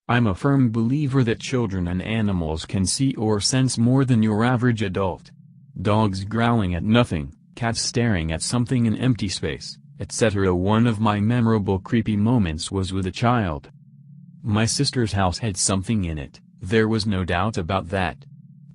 I'm a firm believer that children and animals can see or sense more than your average adult. Dogs growling at nothing, cats staring at something in empty space, etc. One of my memorable creepy moments was with a child. My sister's house had something in it, there was no doubt about that.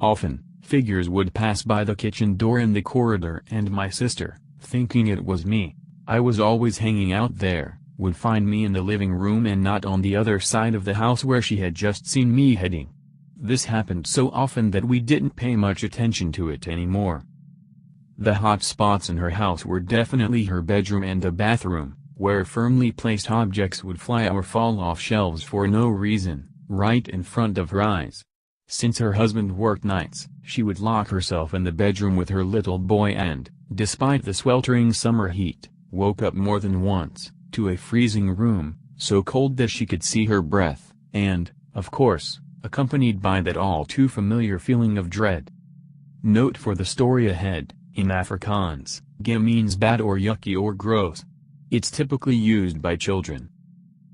Often, figures would pass by the kitchen door in the corridor and my sister, thinking it was me, I was always hanging out there, would find me in the living room and not on the other side of the house where she had just seen me heading. This happened so often that we didn't pay much attention to it anymore. The hot spots in her house were definitely her bedroom and the bathroom, where firmly placed objects would fly or fall off shelves for no reason, right in front of her eyes. Since her husband worked nights, she would lock herself in the bedroom with her little boy and, despite the sweltering summer heat, woke up more than once, to a freezing room, so cold that she could see her breath, and, of course, accompanied by that all too familiar feeling of dread. Note for the story ahead, in Afrikaans, "ge" means bad or yucky or gross. It's typically used by children.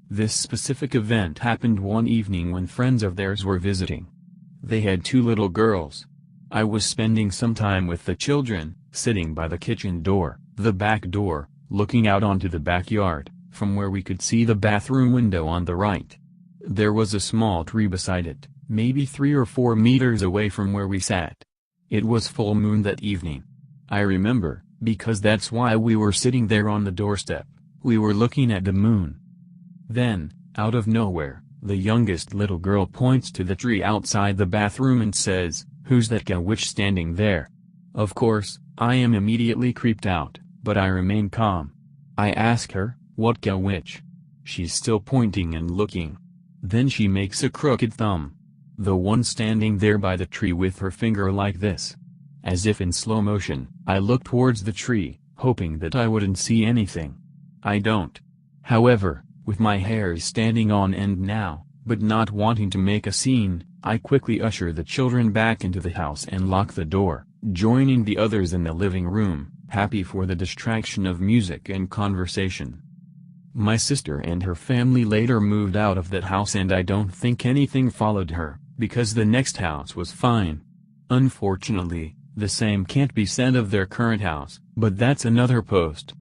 This specific event happened one evening when friends of theirs were visiting. They had 2 little girls. I was spending some time with the children, sitting by the kitchen door, the back door, looking out onto the backyard, from where we could see the bathroom window on the right. There was a small tree beside it, maybe 3 or 4 meters away from where we sat. It was full moon that evening. I remember, because that's why we were sitting there on the doorstep, we were looking at the moon. Then, out of nowhere, the youngest little girl points to the tree outside the bathroom and says, "Who's that witch standing there?" Of course, I am immediately creeped out, but I remain calm. I ask her, "What witch?" She's still pointing and looking. Then she makes a crooked thumb. The one standing there by the tree with her finger like this. As if in slow motion, I look towards the tree, hoping that I wouldn't see anything. I don't. However, with my hairs standing on end now, but not wanting to make a scene, I quickly usher the children back into the house and lock the door, joining the others in the living room, happy for the distraction of music and conversation. My sister and her family later moved out of that house and I don't think anything followed her, because the next house was fine. Unfortunately, the same can't be said of their current house, but that's another post.